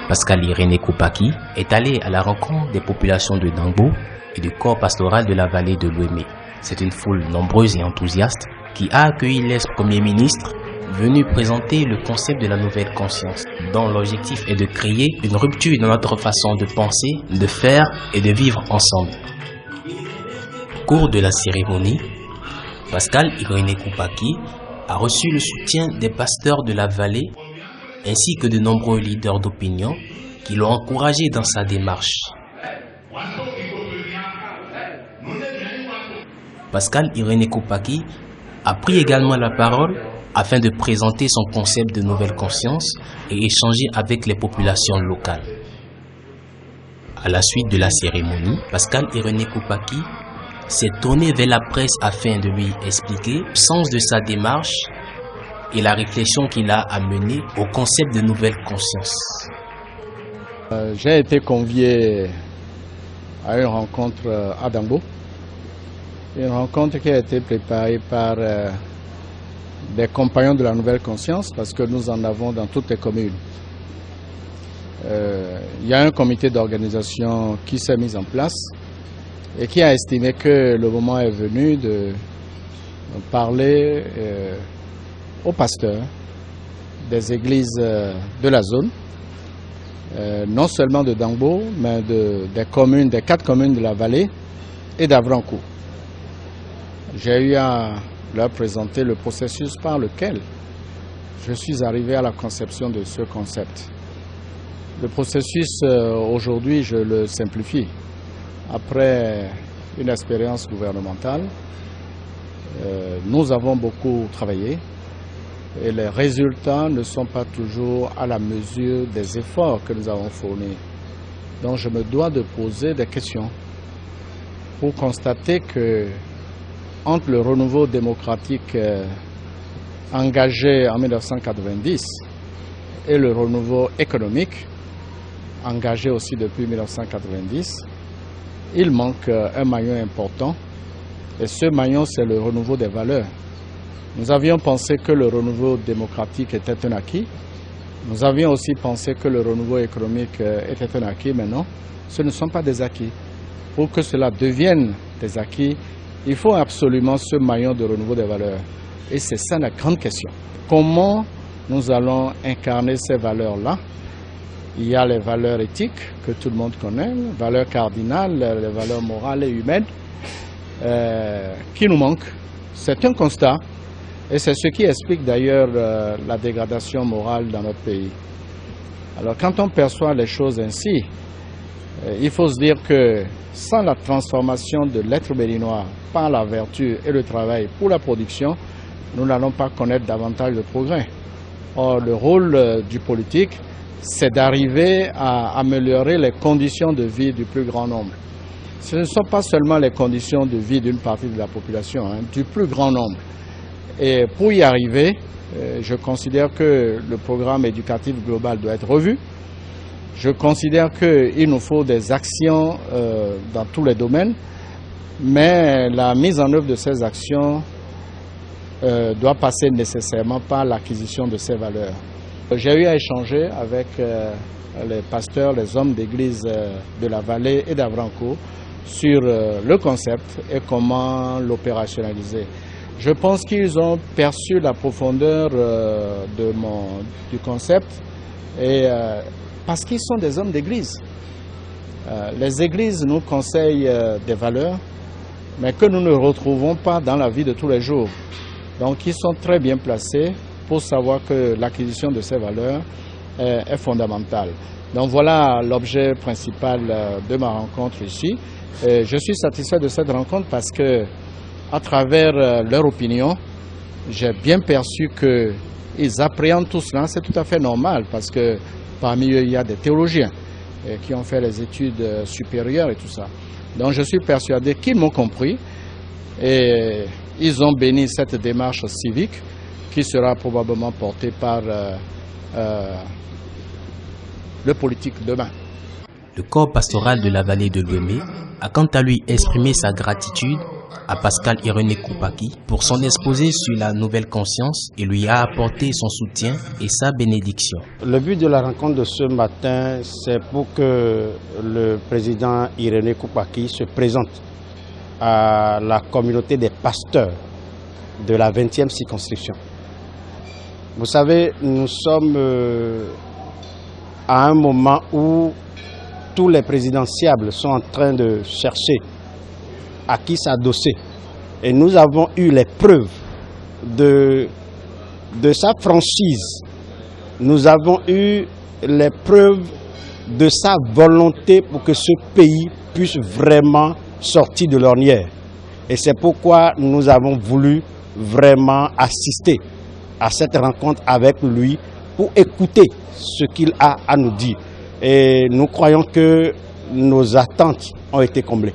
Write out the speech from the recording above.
Pascal Irénée Koupaki est allé à la rencontre des populations de Dangbo et du corps pastoral de la vallée de l'Ouémé. C'est une foule nombreuse et enthousiaste qui a accueilli l'ex-premier ministre venu présenter le concept de la nouvelle conscience, dont l'objectif est de créer une rupture dans notre façon de penser, de faire et de vivre ensemble. Au cours de la cérémonie, Pascal Irénée Koupaki a reçu le soutien des pasteurs de la vallée ainsi que de nombreux leaders d'opinion qui l'ont encouragé dans sa démarche. Pascal Irénée Koupaki a pris également la parole afin de présenter son concept de nouvelle conscience et échanger avec les populations locales. À la suite de la cérémonie, Pascal Irénée Koupaki s'est tourné vers la presse afin de lui expliquer le sens de sa démarche et la réflexion qu'il a amenée au concept de nouvelle conscience. J'ai été convié à une rencontre à Dangbo, une rencontre qui a été préparée par des compagnons de la nouvelle conscience parce que nous en avons dans toutes les communes. Il y a un comité d'organisation qui s'est mis en place et qui a estimé que le moment est venu de parler aux pasteurs des églises de la zone, non seulement de Dangbo, mais des 4 communes de la vallée et d'Avrancourt. J'ai eu à leur présenter le processus par lequel je suis arrivé à la conception de ce concept. Le processus, aujourd'hui, je le simplifie. Après une expérience gouvernementale, nous avons beaucoup travaillé et les résultats ne sont pas toujours à la mesure des efforts que nous avons fournis. Donc je me dois de poser des questions pour constater que entre le renouveau démocratique engagé en 1990 et le renouveau économique engagé aussi depuis 1990, il manque un maillon important et ce maillon c'est le renouveau des valeurs. Nous avions pensé que le renouveau démocratique était un acquis. Nous avions aussi pensé que le renouveau économique était un acquis, mais non, ce ne sont pas des acquis. Pour que cela devienne des acquis, il faut absolument ce maillon de renouveau des valeurs. Et c'est ça la grande question. Comment nous allons incarner ces valeurs-là? Il y a les valeurs éthiques que tout le monde connaît, les valeurs cardinales, les valeurs morales et humaines qui nous manquent. C'est un constat et c'est ce qui explique d'ailleurs la dégradation morale dans notre pays. Alors quand on perçoit les choses ainsi, il faut se dire que sans la transformation de l'être béninois par la vertu et le travail pour la production, nous n'allons pas connaître davantage de progrès. Or, le rôle du politique, c'est d'arriver à améliorer les conditions de vie du plus grand nombre. Ce ne sont pas seulement les conditions de vie d'une partie de la population, du plus grand nombre. Et pour y arriver, je considère que le programme éducatif global doit être revu. Je considère qu'il nous faut des actions dans tous les domaines, mais la mise en œuvre de ces actions doit passer nécessairement par l'acquisition de ces valeurs. J'ai eu à échanger avec les pasteurs, les hommes d'église de la vallée et d'Avrancourt sur le concept et comment l'opérationnaliser. Je pense qu'ils ont perçu la profondeur du concept et parce qu'ils sont des hommes d'église. Les églises nous conseillent des valeurs, mais que nous ne retrouvons pas dans la vie de tous les jours. Donc ils sont très bien placés pour savoir que l'acquisition de ces valeurs est fondamentale. Donc voilà l'objet principal de ma rencontre ici. Et je suis satisfait de cette rencontre parce que, à travers leur opinion, j'ai bien perçu qu'ils appréhendent tout cela. C'est tout à fait normal parce que parmi eux, il y a des théologiens qui ont fait les études supérieures et tout ça. Donc je suis persuadé qu'ils m'ont compris et ils ont béni cette démarche civique qui sera probablement portée par le politique demain. Le corps pastoral de la vallée de Lwemé a quant à lui exprimé sa gratitude à Pascal Irénée Koupaki pour son exposé sur la nouvelle conscience et lui a apporté son soutien et sa bénédiction. Le but de la rencontre de ce matin, c'est pour que le président Irénée Koupaki se présente à la communauté des pasteurs de la 20e circonscription. Vous savez, nous sommes à un moment où tous les présidentiables sont en train de chercher à qui s'adosser. Et nous avons eu les preuves de sa franchise. Nous avons eu les preuves de sa volonté pour que ce pays puisse vraiment sortir de l'ornière. Et c'est pourquoi nous avons voulu vraiment assister à cette rencontre avec lui pour écouter ce qu'il a à nous dire. Et nous croyons que nos attentes ont été comblées.